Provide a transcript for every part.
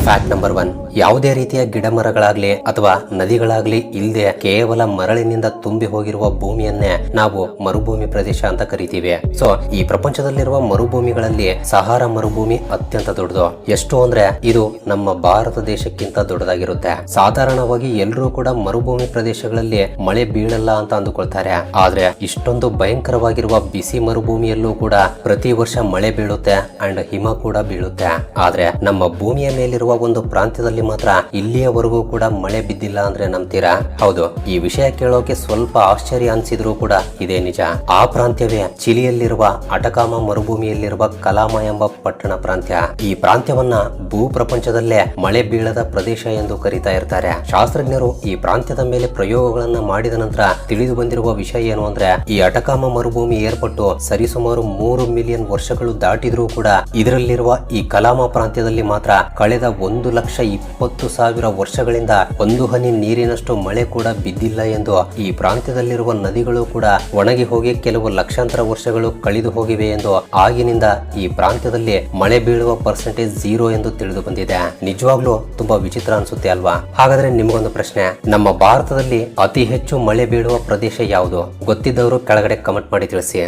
Fact number 1, ಯಾವುದೇ ರೀತಿಯ ಗಿಡ ಮರಗಳಾಗ್ಲಿ ಅಥವಾ ನದಿಗಳಾಗ್ಲಿ ಇಲ್ಲದೆ ಕೇವಲ ಮರಳಿನಿಂದ ತುಂಬಿ ಹೋಗಿರುವ ಭೂಮಿಯನ್ನೇ ನಾವು ಮರುಭೂಮಿ ಪ್ರದೇಶ ಅಂತ ಕರಿತೀವಿ. ಸೊ ಈ ಪ್ರಪಂಚದಲ್ಲಿರುವ ಮರುಭೂಮಿಗಳಲ್ಲಿ ಸಹಾರಾ ಮರುಭೂಮಿ ಅತ್ಯಂತ ದೊಡ್ಡದು. ಎಷ್ಟು ಅಂದ್ರೆ ಇದು ನಮ್ಮ ಭಾರತ ದೇಶಕ್ಕಿಂತ ದೊಡ್ಡದಾಗಿರುತ್ತೆ. ಸಾಧಾರಣವಾಗಿ ಎಲ್ಲರೂ ಕೂಡ ಮರುಭೂಮಿ ಪ್ರದೇಶಗಳಲ್ಲಿ ಮಳೆ ಬೀಳಲ್ಲ ಅಂತ ಅಂದುಕೊಳ್ತಾರೆ. ಆದ್ರೆ ಇಷ್ಟೊಂದು ಭಯಂಕರವಾಗಿರುವ ಬಿಸಿ ಮರುಭೂಮಿಯಲ್ಲೂ ಕೂಡ ಪ್ರತಿ ವರ್ಷ ಮಳೆ ಬೀಳುತ್ತೆ ಅಂಡ್ ಹಿಮ ಕೂಡ ಬೀಳುತ್ತೆ. ಆದ್ರೆ ನಮ್ಮ ಭೂಮಿಯ ಮೇಲಿರುವ ಒಂದು ಪ್ರಾಂತ್ಯದಲ್ಲಿ ಮಾತ್ರ ಇಲ್ಲಿಯವರೆಗೂ ಕೂಡ ಮಳೆ ಬಿದ್ದಿಲ್ಲ ಅಂದ್ರೆ ನಂಬ್ತೀರಾ? ಹೌದು, ಈ ವಿಷಯ ಕೇಳೋಕೆ ಸ್ವಲ್ಪ ಆಶ್ಚರ್ಯ ಅನ್ಸಿದ್ರು ಕೂಡ ಇದೇ ನಿಜ. ಆ ಪ್ರಾಂತ್ಯವೇ ಚಿಲಿಯಲ್ಲಿರುವ ಅಟಕಾಮ ಮರುಭೂಮಿಯಲ್ಲಿರುವ ಕಲಾಮ ಎಂಬ ಪಟ್ಟಣ ಪ್ರಾಂತ್ಯ. ಈ ಪ್ರಾಂತ್ಯವನ್ನ ಭೂ ಪ್ರಪಂಚದಲ್ಲೇ ಮಳೆ ಬೀಳದ ಪ್ರದೇಶ ಎಂದು ಕರೀತಾ ಇರ್ತಾರೆ. ಶಾಸ್ತ್ರಜ್ಞರು ಈ ಪ್ರಾಂತ್ಯದ ಮೇಲೆ ಪ್ರಯೋಗಗಳನ್ನ ಮಾಡಿದ ನಂತರ ತಿಳಿದು ಬಂದಿರುವ ವಿಷಯ ಏನು ಅಂದ್ರೆ ಈ ಅಟಕಾಮ ಮರುಭೂಮಿ ಏರ್ಪಟ್ಟು ಸರಿಸುಮಾರು 3 ಮಿಲಿಯನ್ ವರ್ಷಗಳು ದಾಟಿದ್ರೂ ಕೂಡ ಇದರಲ್ಲಿರುವ ಈ ಕಲಾಮ ಪ್ರಾಂತ್ಯದಲ್ಲಿ ಮಾತ್ರ ಕಳೆದ 1,20,000 ವರ್ಷಗಳಿಂದ ಒಂದು ಹನಿ ನೀರಿನಷ್ಟು ಮಳೆ ಕೂಡ ಬಿದ್ದಿಲ್ಲ ಎಂದು, ಈ ಪ್ರಾಂತ್ಯದಲ್ಲಿರುವ ನದಿಗಳು ಕೂಡ ಒಣಗಿ ಹೋಗಿ ಕೆಲವು ಲಕ್ಷಾಂತರ ವರ್ಷಗಳು ಕಳೆದು ಹೋಗಿವೆ ಎಂದು, ಆಗಿನಿಂದ ಈ ಪ್ರಾಂತ್ಯದಲ್ಲಿ ಮಳೆ ಬೀಳುವ ಪರ್ಸೆಂಟೇಜ್ 0 ಎಂದು ತಿಳಿದು ಬಂದಿದೆ. ನಿಜವಾಗ್ಲೂ ತುಂಬಾ ವಿಚಿತ್ರ ಅನ್ಸುತ್ತೆ ಅಲ್ವಾ? ಹಾಗಾದ್ರೆ ನಿಮಗೊಂದು ಪ್ರಶ್ನೆ, ನಮ್ಮ ಭಾರತದಲ್ಲಿ ಅತಿ ಹೆಚ್ಚು ಮಳೆ ಬೀಳುವ ಪ್ರದೇಶ ಯಾವುದು? ಗೊತ್ತಿದ್ದವರು ಕೆಳಗಡೆ ಕಮೆಂಟ್ ಮಾಡಿ ತಿಳಿಸಿ.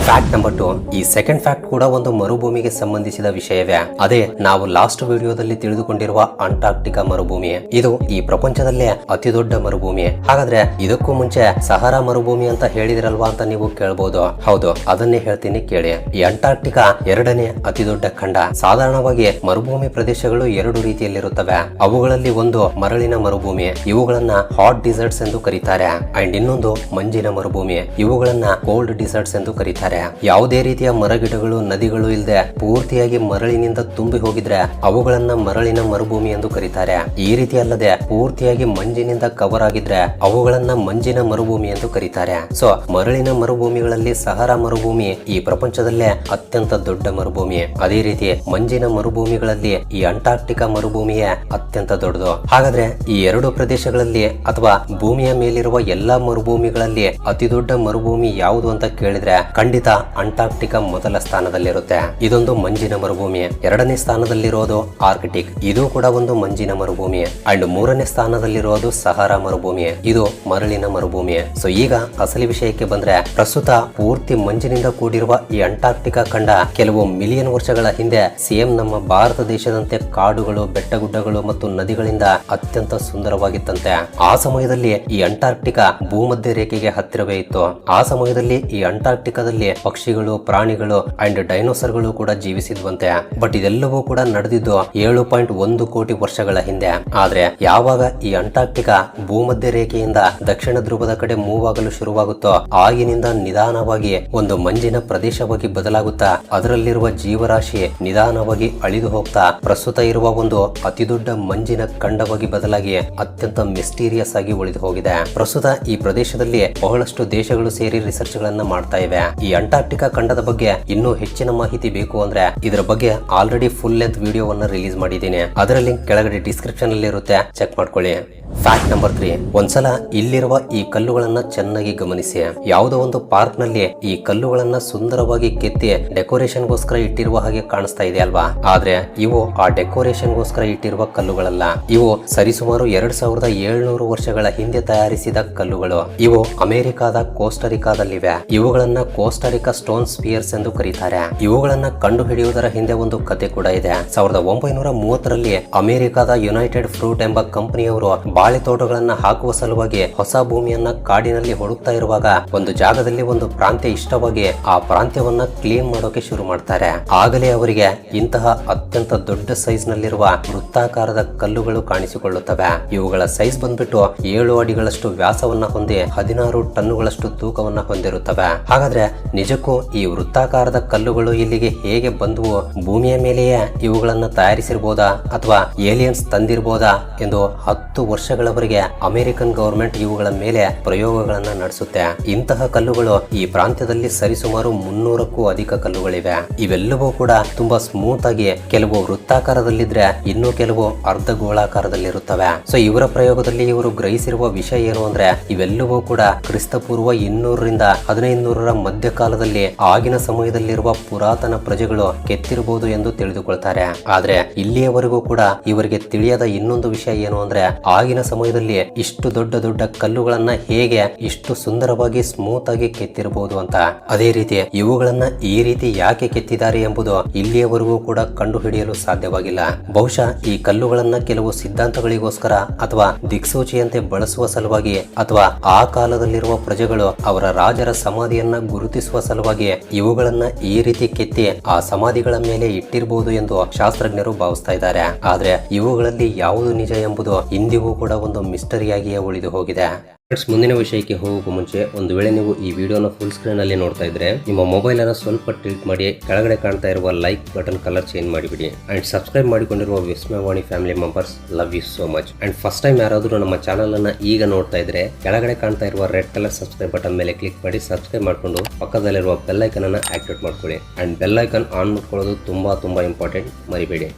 ಫ್ಯಾಕ್ಟ್ ನಂಬರ್ 2, ಈ ಸೆಕೆಂಡ್ ಫ್ಯಾಕ್ಟ್ ಕೂಡ ಒಂದು ಮರುಭೂಮಿಗೆ ಸಂಬಂಧಿಸಿದ ವಿಷಯವೇ. ಅದೇ ನಾವು ಲಾಸ್ಟ್ ವಿಡಿಯೋದಲ್ಲಿ ತಿಳಿದುಕೊಂಡಿರುವ ಅಂಟಾರ್ಕ್ಟಿಕಾ ಮರುಭೂಮಿ. ಇದು ಈ ಪ್ರಪಂಚದಲ್ಲೇ ಅತಿ ದೊಡ್ಡ ಮರುಭೂಮಿ. ಹಾಗಾದ್ರೆ ಇದಕ್ಕೂ ಮುಂಚೆ ಸಹಾರಾ ಮರುಭೂಮಿ ಅಂತ ಹೇಳಿದಿರಲ್ವಾ ಅಂತ ನೀವು ಕೇಳಬಹುದು. ಹೌದು, ಅದನ್ನೇ ಹೇಳ್ತೀನಿ ಕೇಳಿ. ಈ ಅಂಟಾರ್ಕ್ಟಿಕಾ 2ನೇ ಅತಿ ದೊಡ್ಡ ಖಂಡ. ಸಾಧಾರಣವಾಗಿ ಮರುಭೂಮಿ ಪ್ರದೇಶಗಳು 2 ರೀತಿಯಲ್ಲಿರುತ್ತವೆ. ಅವುಗಳಲ್ಲಿ ಒಂದು ಮರಳಿನ ಮರುಭೂಮಿ, ಇವುಗಳನ್ನ ಹಾಟ್ ಡಿಸರ್ಟ್ಸ್ ಎಂದು ಕರೀತಾರೆ. ಅಂಡ್ ಇನ್ನೊಂದು ಮಂಜಿನ ಮರುಭೂಮಿ, ಇವುಗಳನ್ನ ಕೋಲ್ಡ್ ಡಿಸರ್ಟ್ಸ್ ಎಂದು ಕರೀತಾರೆ. ಯಾವುದೇ ರೀತಿಯ ಮರಗಿಡಗಳು ನದಿಗಳು ಇಲ್ಲದೆ ಪೂರ್ತಿಯಾಗಿ ಮರಳಿನಿಂದ ತುಂಬಿ ಹೋಗಿದ್ರೆ ಅವುಗಳನ್ನ ಮರಳಿನ ಮರುಭೂಮಿ ಎಂದು ಕರೀತಾರೆ. ಈ ರೀತಿ ಅಲ್ಲದೆ ಪೂರ್ತಿಯಾಗಿ ಮಂಜಿನಿಂದ ಕವರ್ ಆಗಿದ್ರೆ ಅವುಗಳನ್ನ ಮಂಜಿನ ಮರುಭೂಮಿ ಎಂದು ಕರೀತಾರೆ. ಸೊ ಮರಳಿನ ಮರುಭೂಮಿಗಳಲ್ಲಿ ಸಹಾರಾ ಮರುಭೂಮಿ ಈ ಪ್ರಪಂಚದಲ್ಲೇ ಅತ್ಯಂತ ದೊಡ್ಡ ಮರುಭೂಮಿ. ಅದೇ ರೀತಿ ಮಂಜಿನ ಮರುಭೂಮಿಗಳಲ್ಲಿ ಈ ಅಂಟಾರ್ಕ್ಟಿಕಾ ಮರುಭೂಮಿಯೇ ಅತ್ಯಂತ ದೊಡ್ಡದು. ಹಾಗಾದ್ರೆ ಈ 2 ಪ್ರದೇಶಗಳಲ್ಲಿ ಅಥವಾ ಭೂಮಿಯ ಮೇಲಿರುವ ಎಲ್ಲಾ ಮರುಭೂಮಿಗಳಲ್ಲಿ ಅತಿ ದೊಡ್ಡ ಮರುಭೂಮಿ ಯಾವುದು ಅಂತ ಕೇಳಿದ್ರೆ ಖಂಡಿತ ಅಂಟಾರ್ಕ್ಟಿಕಾ ಮೊದಲ ಸ್ಥಾನದಲ್ಲಿರುತ್ತೆ. ಇದೊಂದು ಮಂಜಿನ ಮರುಭೂಮಿ. 2ನೇ ಸ್ಥಾನದಲ್ಲಿರೋದು ಆರ್ಕ್ಟಿಕ್, ಇದು ಕೂಡ ಒಂದು ಮಂಜಿನ ಮರುಭೂಮಿ. ಅಂಡ್ 3ನೇ ಸ್ಥಾನದಲ್ಲಿರೋದು ಸಹಾರಾ ಮರುಭೂಮಿ, ಇದು ಮರಳಿನ ಮರುಭೂಮಿ. ಸೊ ಈಗ ಅಸಲಿ ವಿಷಯಕ್ಕೆ ಬಂದ್ರೆ, ಪ್ರಸ್ತುತ ಪೂರ್ತಿ ಮಂಜಿನಿಂದ ಕೂಡಿರುವ ಈ ಅಂಟಾರ್ಕ್ಟಿಕಾ ಖಂಡ ಕೆಲವು ಮಿಲಿಯನ್ ವರ್ಷಗಳ ಹಿಂದೆ ಸೇಮ್ ನಮ್ಮ ಭಾರತ ದೇಶದಂತೆ ಕಾಡುಗಳು, ಬೆಟ್ಟಗುಡ್ಡಗಳು ಮತ್ತು ನದಿಗಳಿಂದ ಅತ್ಯಂತ ಸುಂದರವಾಗಿತ್ತಂತೆ. ಆ ಸಮಯದಲ್ಲಿ ಈ ಅಂಟಾರ್ಕ್ಟಿಕಾ ಭೂಮಧ್ಯ ರೇಖೆಗೆ ಹತ್ತಿರವೇ ಇತ್ತು. ಆ ಸಮಯದಲ್ಲಿ ಈ ಅಂಟಾರ್ಕ್ಟಿಕಾದಲ್ಲಿ ಪಕ್ಷಿಗಳು, ಪ್ರಾಣಿಗಳು ಅಂಡ್ ಡೈನೋಸರ್ಗಳು ಕೂಡ ಜೀವಿಸಿದ್ವಂತೆ. ಬಟ್ ಇದೆಲ್ಲವೂ ಕೂಡ ನಡೆದಿದ್ದು 7.1 ಕೋಟಿ ವರ್ಷಗಳ ಹಿಂದೆ. ಆದ್ರೆ ಯಾವಾಗ ಈ ಅಂಟಾರ್ಕ್ಟಿಕಾ ಭೂಮಧ್ಯ ರೇಖೆಯಿಂದ ದಕ್ಷಿಣ ಧ್ರುವದ ಕಡೆ ಮೂವ್ ಆಗಲು ಶುರುವಾಗುತ್ತೋ ಆಗಿನಿಂದ ನಿಧಾನವಾಗಿ ಒಂದು ಮಂಜಿನ ಪ್ರದೇಶವಾಗಿ ಬದಲಾಗುತ್ತಾ ಅದರಲ್ಲಿರುವ ಜೀವರಾಶಿ ನಿಧಾನವಾಗಿ ಅಳಿದು ಹೋಗ್ತಾ ಪ್ರಸ್ತುತ ಇರುವ ಒಂದು ಅತಿ ದೊಡ್ಡ ಮಂಜಿನ ಖಂಡವಾಗಿ ಬದಲಾಗಿ ಅತ್ಯಂತ ಮಿಸ್ಟೀರಿಯಸ್ ಆಗಿ ಉಳಿದು ಹೋಗಿದೆ. ಪ್ರಸ್ತುತ ಈ ಪ್ರದೇಶದಲ್ಲಿ ಬಹಳಷ್ಟು ದೇಶಗಳು ಸೇರಿ ರಿಸರ್ಚ್ ಗಳನ್ನ ಮಾಡ್ತಾ ಇವೆ. ಈ ಅಂಟಾರ್ಕ್ಟಿಕಾ ಖಂಡದ ಬಗ್ಗೆ ಇನ್ನೂ ಹೆಚ್ಚಿನ ಮಾಹಿತಿ ಬೇಕು ಅಂದ್ರೆ ಇದರ ಬಗ್ಗೆ ಆಲ್ರೆಡಿ ಫುಲ್ ಲೆಂತ್ ವಿಡಿಯೋವನ್ನ ರಿಲೀಸ್ ಮಾಡಿದ್ದೀನಿ. ಅದರ ಲಿಂಕ್ ಕೆಳಗಡೆ ಡಿಸ್ಕ್ರಿಪ್ಷನ್ ಅಲ್ಲಿ ಇರುತ್ತೆ, ಚೆಕ್ ಮಾಡ್ಕೊಳ್ಳಿ. ಫ್ಯಾಕ್ಟ್ ನಂಬರ್ 3, ಒಂದ್ಸಲ ಇಲ್ಲಿರುವ ಈ ಕಲ್ಲುಗಳನ್ನ ಚೆನ್ನಾಗಿ ಗಮನಿಸಿ. ಯಾವುದೋ ಒಂದು ಪಾರ್ಕ್ ನಲ್ಲಿ ಈ ಕಲ್ಲುಗಳನ್ನ ಸುಂದರವಾಗಿ ಕೆತ್ತಿ ಡೆಕೋರೇಷನ್ ಗೋಸ್ಕರ ಇಟ್ಟಿರುವ ಹಾಗೆ ಕಾಣಿಸ್ತಾ ಇದೆ ಅಲ್ವಾ? ಆದ್ರೆ ಇವು ಆ ಡೆಕೋರೇಷನ್ ಗೋಸ್ಕರ ಇಟ್ಟಿರುವ ಕಲ್ಲುಗಳಲ್ಲ. ಇವು ಸರಿಸುಮಾರು 2700 ವರ್ಷಗಳ ಹಿಂದೆ ತಯಾರಿಸಿದ ಕಲ್ಲುಗಳು. ಇವು ಅಮೆರಿಕಾದ ಕೋಸ್ಟರಿಕಾದಲ್ಲಿವೆ. ಇವುಗಳನ್ನ ಕೋಸ್ಟರಿಕಾ ಸ್ಟೋನ್ ಸ್ಪಿಯರ್ಸ್ ಎಂದು ಕರೀತಾರೆ. ಇವುಗಳನ್ನ ಕಂಡು ಹಿಡಿಯುವುದರ ಹಿಂದೆ ಒಂದು ಕತೆ ಕೂಡ ಇದೆ. 1930ರಲ್ಲಿ ಅಮೆರಿಕಾದ ಯುನೈಟೆಡ್ ಫ್ರೂಟ್ ಎಂಬ ಕಂಪನಿಯವರು ಬಾಳೆ ತೋಟಗಳನ್ನ ಹಾಕುವ ಸಲುವಾಗಿ ಹೊಸ ಭೂಮಿಯನ್ನ ಕಾಡಿನಲ್ಲಿ ಹುಡುಕ್ತಾ ಇರುವಾಗ ಒಂದು ಜಾಗದಲ್ಲಿ ಒಂದು ಪ್ರಾಂತ್ಯ ಇಷ್ಟವಾಗಿ ಆ ಪ್ರಾಂತ್ಯವನ್ನ ಕ್ಲೀನ್ ಮಾಡೋಕೆ ಶುರು ಮಾಡ್ತಾರೆ. ಆಗಲೇ ಅವರಿಗೆ ಇಂತಹ ಅತ್ಯಂತ ದೊಡ್ಡ ಸೈಜ್ ನಲ್ಲಿರುವ ವೃತ್ತಾಕಾರದ ಕಲ್ಲುಗಳು ಕಾಣಿಸಿಕೊಳ್ಳುತ್ತವೆ. ಇವುಗಳ ಸೈಜ್ ಬಂದ್ಬಿಟ್ಟು 7 ಅಡಿಗಳಷ್ಟು ವ್ಯಾಸವನ್ನ ಹೊಂದಿ 16 ಟನ್ನುಗಳಷ್ಟು ತೂಕವನ್ನ ಹೊಂದಿರುತ್ತವೆ. ಹಾಗಾದ್ರೆ ನಿಜಕ್ಕೂ ಈ ವೃತ್ತಾಕಾರದ ಕಲ್ಲುಗಳು ಇಲ್ಲಿಗೆ ಹೇಗೆ ಬಂದವು? ಭೂಮಿಯ ಮೇಲೆಯೇ ಇವುಗಳನ್ನ ತಯಾರಿಸಿರ್ಬೋದಾ ಅಥವಾ ಏಲಿಯನ್ಸ್ ತಂದಿರ್ಬೋದಾ ಎಂದು 10 ವರ್ಷ ವರ್ಷಗಳವರೆಗೆ ಅಮೆರಿಕನ್ ಗವರ್ಮೆಂಟ್ ಇವುಗಳ ಮೇಲೆ ಪ್ರಯೋಗಗಳನ್ನ ನಡೆಸುತ್ತೆ. ಇಂತಹ ಕಲ್ಲುಗಳು ಈ ಪ್ರಾಂತ್ಯದಲ್ಲಿ ಸರಿಸುಮಾರು 300ಕ್ಕೂ ಅಧಿಕ ಕಲ್ಲುಗಳಿವೆ. ಇವೆಲ್ಲವೂ ಕೂಡ ತುಂಬಾ ಸ್ಮೂತ್ ಆಗಿ ಕೆಲವು ವೃತ್ತಾಕಾರದಲ್ಲಿದ್ರೆ ಇನ್ನು ಕೆಲವು ಅರ್ಧ ಗೋಳಾಕಾರದಲ್ಲಿರುತ್ತವೆ. ಸೊ ಇವರ ಪ್ರಯೋಗದಲ್ಲಿ ಇವರು ಗ್ರಹಿಸಿರುವ ವಿಷಯ ಏನು ಅಂದ್ರೆ ಇವೆಲ್ಲವೂ ಕೂಡ ಕ್ರಿಸ್ತಪೂರ್ವ 200ರಿಂದ 1500ರ ಮಧ್ಯಕಾಲದಲ್ಲಿ ಆಗಿನ ಸಮಯದಲ್ಲಿರುವ ಪುರಾತನ ಪ್ರಜೆಗಳು ಕೆತ್ತಿರಬಹುದು ಎಂದು ತಿಳಿದುಕೊಳ್ತಾರೆ. ಆದ್ರೆ ಇಲ್ಲಿಯವರೆಗೂ ಕೂಡ ಇವರಿಗೆ ತಿಳಿಯದ ಇನ್ನೊಂದು ವಿಷಯ ಏನು ಅಂದ್ರೆ ಆಗಿನ ಸಮಯದಲ್ಲಿ ಇಷ್ಟು ದೊಡ್ಡ ದೊಡ್ಡ ಕಲ್ಲುಗಳನ್ನ ಹೇಗೆ ಇಷ್ಟು ಸುಂದರವಾಗಿ ಸ್ಮೂತ್ ಆಗಿ ಕೆತ್ತಿರಬಹುದು ಅಂತ. ಅದೇ ರೀತಿ ಇವುಗಳನ್ನ ಈ ರೀತಿ ಯಾಕೆ ಕೆತ್ತಿದ್ದಾರೆ ಎಂಬುದು ಇಲ್ಲಿಯವರೆಗೂ ಕೂಡ ಕಂಡುಹಿಡಿಯಲು ಸಾಧ್ಯವಾಗಿಲ್ಲ. ಬಹುಶಃ ಈ ಕಲ್ಲುಗಳನ್ನ ಕೆಲವು ಸಿದ್ಧಾಂತಗಳಿಗೋಸ್ಕರ ಅಥವಾ ದಿಕ್ಸೂಚಿಯಂತೆ ಬಳಸುವ ಸಲುವಾಗಿ ಅಥವಾ ಆ ಕಾಲದಲ್ಲಿರುವ ಪ್ರಜೆಗಳು ಅವರ ರಾಜರ ಸಮಾಧಿಯನ್ನ ಗುರುತಿಸುವ ಸಲುವಾಗಿ ಇವುಗಳನ್ನ ಈ ರೀತಿ ಕೆತ್ತಿ ಆ ಸಮಾಧಿಗಳ ಮೇಲೆ ಇಟ್ಟಿರಬಹುದು ಎಂದು ಶಾಸ್ತ್ರಜ್ಞರು ಭಾವಿಸ್ತಾ ಇದ್ದಾರೆ. ಆದ್ರೆ ಇವುಗಳಲ್ಲಿ ಯಾವುದು ನಿಜ ಎಂಬುದು ಇಂದಿಗೂ ಕೂಡ ಒಂದು ಮಿಸ್ಟರಿಯಾಗಿಯೇ ಉಳಿದು ಹೋಗಿದೆ. ಮುಂದಿನ ವಿಷಯಕ್ಕೆ ಹೋಗೋಕೆ ಮುಂಚೆ ಒಂದು ವೇಳೆ ನೀವು ಈ ವಿಡಿಯೋನ ಫುಲ್ ಸ್ಕ್ರೀನ್ ಅಲ್ಲಿ ನೋಡ್ತಾ ಇದ್ರೆ ನಿಮ್ಮ ಮೊಬೈಲ್ ಅನ್ನು ಸ್ವಲ್ಪ ಟಿಲ್ಟ್ ಮಾಡಿ ಕೆಳಗಡೆ ಕಾಣ್ತಾ ಇರುವ ಲೈಕ್ ಬಟನ್ ಕಲರ್ ಚೇಂಜ್ ಮಾಡಿಬಿಡಿ. ಅಂಡ್ ಸಬ್ಸ್ಕ್ರೈಬ್ ಮಾಡಿಕೊಂಡಿರುವ Vismayavani family members love you so much. And first time ಯಾರಾದರೂ ನಮ್ಮ ಚಾನಲ್ ಅನ್ನ ಈಗ ನೋಡ್ತಾ ಇದ್ರೆ ಕೆಳಗಡೆ ಕಾಣ್ತಾ ಇರುವ ರೆಡ್ ಕಲರ್ ಸಬ್ಸ್ಕ್ರೈಬ್ ಬಟನ್ ಮೇಲೆ ಕ್ಲಿಕ್ ಮಾಡಿ ಸಬ್ಸ್ಕ್ರೈಬ್ ಮಾಡಿಕೊಂಡು ಪಕ್ಕದಲ್ಲಿರುವ ಬೆಲ್ ಐಕನ್ ಅನ್ನು ಆಕ್ಟಿವೇಟ್ ಮಾಡ್ಕೊಳ್ಳಿ. ಅಂಡ್ ಬೆಲ್ ಐಕನ್ ಆನ್ ಮಾಡ್ಕೊಳ್ಳೋದು ತುಂಬಾ ಇಂಪಾರ್ಟೆಂಟ್, ಮರಿಬೇಡಿ.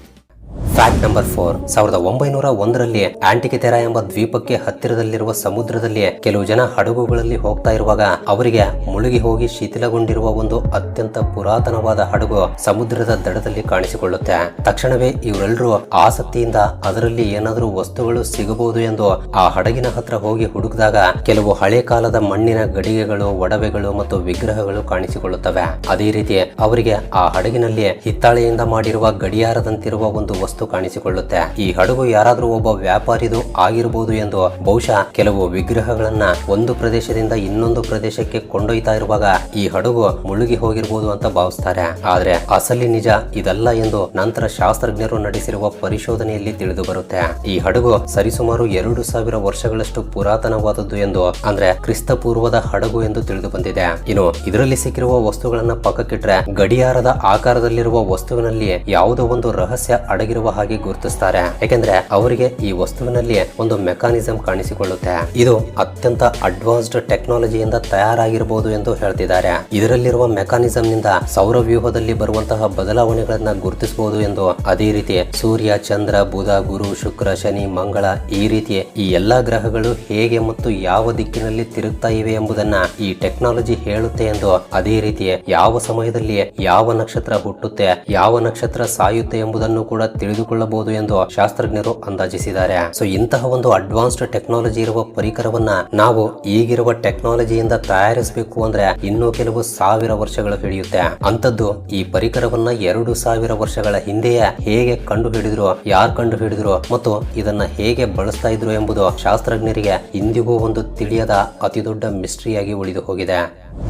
Fact number 4. 1901ರಲ್ಲಿ ಆಂಟಿಕಿಥೆರಾ ಎಂಬ ದ್ವೀಪಕ್ಕೆ ಹತ್ತಿರದಲ್ಲಿರುವ ಸಮುದ್ರದಲ್ಲಿ ಕೆಲವು ಜನ ಹಡಗುಗಳಲ್ಲಿ ಹೋಗ್ತಾ ಇರುವಾಗ ಅವರಿಗೆ ಮುಳುಗಿ ಹೋಗಿ ಶಿಥಿಲಗೊಂಡಿರುವ ಒಂದು ಅತ್ಯಂತ ಪುರಾತನವಾದ ಹಡಗು ಸಮುದ್ರದ ದಡದಲ್ಲಿ ಕಾಣಿಸಿಕೊಳ್ಳುತ್ತೆ. ತಕ್ಷಣವೇ ಇವರೆಲ್ಲರೂ ಆಸಕ್ತಿಯಿಂದ ಅದರಲ್ಲಿ ಏನಾದರೂ ವಸ್ತುಗಳು ಸಿಗಬಹುದು ಎಂದು ಆ ಹಡಗಿನ ಹತ್ರ ಹೋಗಿ ಹುಡುಕಿದಾಗ ಕೆಲವು ಹಳೆ ಕಾಲದ ಮಣ್ಣಿನ ಗಡಿಗೆಗಳು, ಒಡವೆಗಳು ಮತ್ತು ವಿಗ್ರಹಗಳು ಕಾಣಿಸಿಕೊಳ್ಳುತ್ತವೆ. ಅದೇ ರೀತಿ ಅವರಿಗೆ ಆ ಹಡಗಿನಲ್ಲಿ ಹಿತ್ತಾಳೆಯಿಂದ ಮಾಡಿರುವ ಗಡಿಯಾರದಂತಿರುವ ಒಂದು ವಸ್ತು ಕಾಣಿಸಿಕೊಳ್ಳುತ್ತೆ. ಈ ಹಡಗು ಯಾರಾದ್ರೂ ಒಬ್ಬ ವ್ಯಾಪಾರಿದು ಆಗಿರಬಹುದು ಎಂದು ಬಹುಶಃ ಕೆಲವು ವಿಗ್ರಹಗಳನ್ನ ಒಂದು ಪ್ರದೇಶದಿಂದ ಇನ್ನೊಂದು ಪ್ರದೇಶಕ್ಕೆ ಕೊಂಡೊಯ್ತಾ ಇರುವಾಗ ಈ ಹಡಗು ಮುಳುಗಿ ಹೋಗಿರಬಹುದು ಅಂತ ಭಾವಿಸ್ತಾರೆ. ಆದ್ರೆ ಅಸಲಿ ನಿಜ ಇದಲ್ಲ ಎಂದು ನಂತರ ಶಾಸ್ತ್ರಜ್ಞರು ನಡೆಸಿರುವ ಪರಿಶೋಧನೆಯಲ್ಲಿ ತಿಳಿದು ಬರುತ್ತೆ. ಈ ಹಡಗು ಸರಿಸುಮಾರು 2000 ವರ್ಷಗಳಷ್ಟು ಪುರಾತನವಾದದ್ದು ಎಂದು, ಅಂದ್ರೆ ಕ್ರಿಸ್ತ ಪೂರ್ವದ ಹಡಗು ಎಂದು ತಿಳಿದು ಬಂದಿದೆ. ಇನ್ನು ಇದರಲ್ಲಿ ಸಿಕ್ಕಿರುವ ವಸ್ತುಗಳನ್ನ ಪಕ್ಕಕ್ಕಿಟ್ರೆ ಗಡಿಯಾರದ ಆಕಾರದಲ್ಲಿರುವ ವಸ್ತುವಿನಲ್ಲಿ ಯಾವುದೋ ಒಂದು ರಹಸ್ಯ ಅಡಗಿರುವ ಹಾಗೆ ಗುರುತಿಸ್ತಾರೆ. ಯಾಕೆಂದ್ರೆ ಅವರಿಗೆ ಈ ವಸ್ತುವಿನಲ್ಲಿ ಒಂದು ಮೆಕಾನಿಸಮ್ ಕಾಣಿಸಿಕೊಳ್ಳುತ್ತೆ. ಇದು ಅತ್ಯಂತ ಅಡ್ವಾನ್ಸ್ಡ್ ಟೆಕ್ನಾಲಜಿಯಿಂದ ತಯಾರಾಗಿರಬಹುದು ಎಂದು ಹೇಳ್ತಿದ್ದಾರೆ. ಇದರಲ್ಲಿರುವ ಮೆಕಾನಿಸಮ್ ನಿಂದ ಸೌರವ್ಯೂಹದಲ್ಲಿ ಬರುವಂತಹ ಬದಲಾವಣೆಗಳನ್ನ ಗುರುತಿಸಬಹುದು ಎಂದು, ಅದೇ ರೀತಿ ಸೂರ್ಯ, ಚಂದ್ರ, ಬುಧ, ಗುರು, ಶುಕ್ರ, ಶನಿ, ಮಂಗಳ ಈ ರೀತಿ ಈ ಎಲ್ಲಾ ಗ್ರಹಗಳು ಹೇಗೆ ಮತ್ತು ಯಾವ ದಿಕ್ಕಿನಲ್ಲಿ ತಿರುಗ್ತಾ ಇವೆ ಎಂಬುದನ್ನ ಈ ಟೆಕ್ನಾಲಜಿ ಹೇಳುತ್ತೆ ಎಂದು, ಅದೇ ರೀತಿ ಯಾವ ಸಮಯದಲ್ಲಿ ಯಾವ ನಕ್ಷತ್ರ ಹುಟ್ಟುತ್ತೆ, ಯಾವ ನಕ್ಷತ್ರ ಸಾಯುತ್ತೆ ಎಂಬುದನ್ನು ಕೂಡ ತಿಳಿದುಕೊಳ್ಳಬಹುದು ಎಂದು ಶಾಸ್ತ್ರಜ್ಞರು ಅಂದಾಜಿಸಿದ್ದಾರೆ. ಸೊ ಇಂತಹ ಒಂದು ಅಡ್ವಾನ್ಸ್ಡ್ ಟೆಕ್ನಾಲಜಿ ಇರುವ ಪರಿಕರವನ್ನ ನಾವು ಈಗಿರುವ ಟೆಕ್ನಾಲಜಿಯಿಂದ ತಯಾರಿಸಬೇಕು ಅಂದ್ರೆ ಇನ್ನೂ ಕೆಲವು 1000 ವರ್ಷಗಳು ಹಿಡಿಯುತ್ತೆ. ಅಂತದ್ದು ಈ ಪರಿಕರವನ್ನ 2000 ವರ್ಷಗಳ ಹಿಂದೆಯೇ ಹೇಗೆ ಕಂಡು ಹಿಡಿದ್ರು, ಯಾರು ಕಂಡು ಹಿಡಿದ್ರು ಮತ್ತು ಇದನ್ನ ಹೇಗೆ ಬಳಸ್ತಾ ಇದ್ರು ಎಂಬುದು ಶಾಸ್ತ್ರಜ್ಞರಿಗೆ ಇಂದಿಗೂ ಒಂದು ತಿಳಿಯದ ಅತಿ ದೊಡ್ಡ ಮಿಸ್ಟ್ರಿಯಾಗಿ ಉಳಿದು ಹೋಗಿದೆ.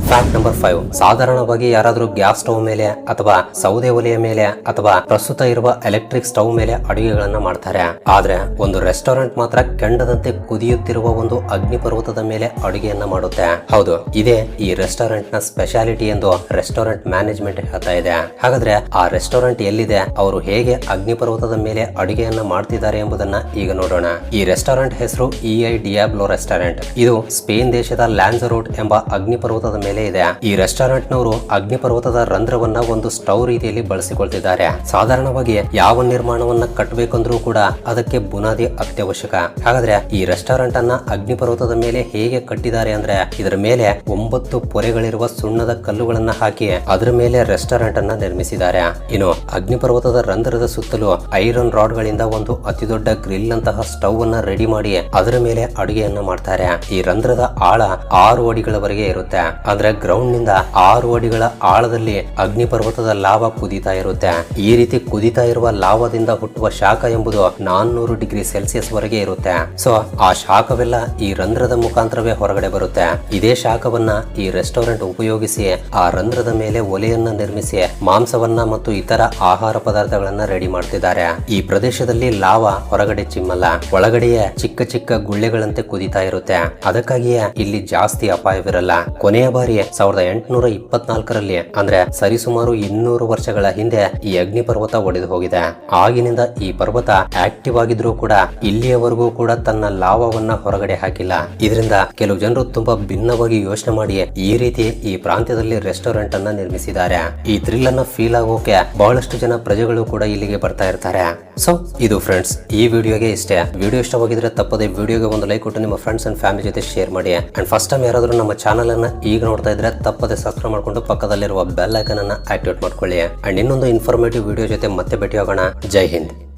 Fact number 5. ಸಾಧಾರಣವಾಗಿ ಯಾರಾದ್ರೂ ಗ್ಯಾಸ್ ಸ್ಟವ್ ಮೇಲೆ ಅಥವಾ ಸೌದೆ ಒಲೆಯ ಮೇಲೆ ಅಥವಾ ಪ್ರಸ್ತುತ ಇರುವ ಎಲೆಕ್ಟ್ರಿಕ್ ಸ್ಟವ್ ಮೇಲೆ ಅಡುಗೆಗಳನ್ನ ಮಾಡ್ತಾರೆ. ಆದ್ರೆ ಒಂದು ರೆಸ್ಟೋರೆಂಟ್ ಮಾತ್ರ ಕೆಂಡದಂತೆ ಕುದಿಯುತ್ತಿರುವ ಒಂದು ಅಗ್ನಿ ಪರ್ವತದ ಮೇಲೆ ಅಡುಗೆಯನ್ನ ಮಾಡುತ್ತೆ. ಹೌದು, ಇದೇ ಈ ರೆಸ್ಟೋರೆಂಟ್ ನ ಸ್ಪೆಷಾಲಿಟಿ ಎಂದು ರೆಸ್ಟೋರೆಂಟ್ ಮ್ಯಾನೇಜ್ಮೆಂಟ್ ಹೇಳ್ತಾ ಇದೆ. ಹಾಗಾದ್ರೆ ಆ ರೆಸ್ಟೋರೆಂಟ್ ಎಲ್ಲಿದೆ, ಅವರು ಹೇಗೆ ಅಗ್ನಿ ಪರ್ವತದ ಮೇಲೆ ಅಡುಗೆಯನ್ನ ಮಾಡ್ತಿದ್ದಾರೆ ಎಂಬುದನ್ನ ಈಗ ನೋಡೋಣ. ಈ ರೆಸ್ಟೋರೆಂಟ್ ಹೆಸರು EI Diablo ರೆಸ್ಟೋರೆಂಟ್. ಇದು ಸ್ಪೇನ್ ದೇಶದ ಲ್ಯಾನ್ಸರೋಟ್ ಎಂಬ ಅಗ್ನಿ ಪರ್ವತದ ಮೇಲೆ ಇದೆ. ಈ ರೆಸ್ಟೋರೆಂಟ್ ನವರು ಅಗ್ನಿ ಪರ್ವತದ ರಂಧ್ರವನ್ನ ಒಂದು ಸ್ಟವ್ ರೀತಿಯಲ್ಲಿ ಬಳಸಿಕೊಳ್ತಿದ್ದಾರೆ. ಸಾಧಾರಣವಾಗಿ ಯಾವ ನಿರ್ಮಾಣವನ್ನ ಕಟ್ಟಬೇಕಂದ್ರೂ ಕೂಡ ಅದಕ್ಕೆ ಬುನಾದಿ ಅತ್ಯವಶ್ಯಕ. ಹಾಗಾದ್ರೆ ಈ ರೆಸ್ಟೋರೆಂಟ್ ಅನ್ನ ಅಗ್ನಿ ಪರ್ವತದ ಮೇಲೆ ಹೇಗೆ ಕಟ್ಟಿದ್ದಾರೆ ಅಂದ್ರೆ ಇದರ ಮೇಲೆ 9 ಪೊರೆಗಳಿರುವ ಸುಣ್ಣದ ಕಲ್ಲುಗಳನ್ನ ಹಾಕಿ ಅದರ ಮೇಲೆ ರೆಸ್ಟೋರೆಂಟ್ ಅನ್ನ ನಿರ್ಮಿಸಿದ್ದಾರೆ. ಇನ್ನು ಅಗ್ನಿ ಪರ್ವತದ ರಂಧ್ರದ ಸುತ್ತಲೂ ಐರನ್ ರಾಡ್ ಗಳಿಂದ ಒಂದು ಅತಿ ದೊಡ್ಡ ಗ್ರಿಲ್ ಅಂತಹ ಸ್ಟವ್ ಅನ್ನ ರೆಡಿ ಮಾಡಿ ಅದರ ಮೇಲೆ ಅಡುಗೆಯನ್ನ ಮಾಡ್ತಾರೆ. ಈ ರಂಧ್ರದ ಆಳ 6 ಅಡಿಗಳವರೆಗೆ ಇರುತ್ತೆ. ಅಂದ್ರೆ ಗ್ರೌಂಡ್ ನಿಂದ 6 ಅಡಿಗಳ ಆಳದಲ್ಲಿ ಅಗ್ನಿ ಪರ್ವತದ ಲಾವಾ ಕುದೀತಾ ಇರುತ್ತೆ. ಈ ರೀತಿ ಕುದೀತಾ ಇರುವ ಲಾವಾದಿಂದ ಹುಟ್ಟುವ ಶಾಖ ಎಂಬುದು 400 ಡಿಗ್ರಿ ಸೆಲ್ಸಿಯಸ್ ವರೆಗೆ ಇರುತ್ತೆ. ಸೊ ಆ ಶಾಖವೆಲ್ಲ ಈ ರಂಧ್ರದ ಮುಖಾಂತರವೇ ಹೊರಗಡೆ ಬರುತ್ತೆ. ಇದೇ ಶಾಖವನ್ನ ಈ ರೆಸ್ಟೋರೆಂಟ್ ಉಪಯೋಗಿಸಿ ಆ ರಂಧ್ರದ ಮೇಲೆ ಒಲೆಯನ್ನ ನಿರ್ಮಿಸಿ ಮಾಂಸವನ್ನ ಮತ್ತು ಇತರ ಆಹಾರ ಪದಾರ್ಥಗಳನ್ನ ರೆಡಿ ಮಾಡ್ತಿದ್ದಾರೆ. ಈ ಪ್ರದೇಶದಲ್ಲಿ ಲಾವಾ ಹೊರಗಡೆ ಚಿಮ್ಮಲ್ಲ, ಒಳಗಡೆಯೇ ಚಿಕ್ಕ ಚಿಕ್ಕ ಗುಳ್ಳೆಗಳಂತೆ ಕುದೀತಾ ಇರುತ್ತೆ. ಅದಕ್ಕಾಗಿಯೇ ಇಲ್ಲಿ ಜಾಸ್ತಿ ಅಪಾಯವಿರಲ್ಲ. ಕೊನೆಯ ಬಾರಿ ಸುಮಾರಿ 1824ರಲ್ಲಿ ಅಂದ್ರೆ ಸರಿಸುಮಾರು 200 ವರ್ಷಗಳ ಹಿಂದೆ ಈ ಅಗ್ನಿ ಪರ್ವತ ಒಡೆದು ಹೋಗಿದೆ. ಆಗಿನಿಂದ ಈ ಪರ್ವತ ಆಕ್ಟಿವ್ ಆಗಿದ್ರೂ ಕೂಡ ಇಲ್ಲಿಯವರೆಗೂ ಕೂಡ ತನ್ನ ಲಾವವನ್ನ ಹೊರಗಡೆ ಹಾಕಿಲ್ಲ. ಇದರಿಂದ ಕೆಲವು ಜನರು ತುಂಬಾ ಭಿನ್ನವಾಗಿ ಯೋಚನೆ ಮಾಡಿ ಈ ರೀತಿ ಈ ಪ್ರಾಂತ್ಯದಲ್ಲಿ ರೆಸ್ಟೋರೆಂಟ್ ಅನ್ನ ನಿರ್ಮಿಸಿದ್ದಾರೆ. ಈ ಥ್ರಿಲ್ ಅನ್ನ ಫೀಲ್ ಆಗೋಕೆ ಬಹಳಷ್ಟು ಜನ ಪ್ರಜೆಗಳು ಕೂಡ ಇಲ್ಲಿಗೆ ಬರ್ತಾ ಇರ್ತಾರೆ. ಸೊ ಇದು ಫ್ರೆಂಡ್ಸ್ ಈ ವಿಡಿಯೋಗೆ ಇಷ್ಟೇ. ವಿಡಿಯೋ ಇಷ್ಟವಾಗಿದ್ರೆ ತಪ್ಪದೆ ವಿಡಿಯೋಗೆ ಒಂದು ಲೈಕ್ ಕೊಟ್ಟು ನಿಮ್ಮ ಫ್ರೆಂಡ್ಸ್ ಅಂಡ್ ಫ್ಯಾಮಿಲಿ ಜೊತೆ ಶೇರ್ ಮಾಡಿ. ಅಂಡ್ ಫಸ್ಟ್ ಟೈಮ್ ಯಾರಾದ್ರೂ ನಮ್ಮ ಚಾನಲ್ ಅನ್ನ ಈಗ ನೋಡ್ತಾ ಇದ್ರೆ ತಪ್ಪದೆ ಸಬ್ಸ್ಕ್ರೈಬ್ ಮಾಡ್ಕೊಂಡು ಪಕ್ಕದಲ್ಲಿರುವ ಬೆಲ್ ಐಕನ್ ಅನ್ನ ಆಕ್ಟಿವೇಟ್ ಮಾಡ್ಕೊಳ್ಳಿ. ಅಂಡ್ ಇನ್ನೊಂದು ಇನ್ಫಾರ್ಮೇಟಿವ್ ವಿಡಿಯೋ ಜೊತೆ ಮತ್ತೆ ಭೇಟಿಯಾಗೋಣ. ಜೈ ಹಿಂದ್.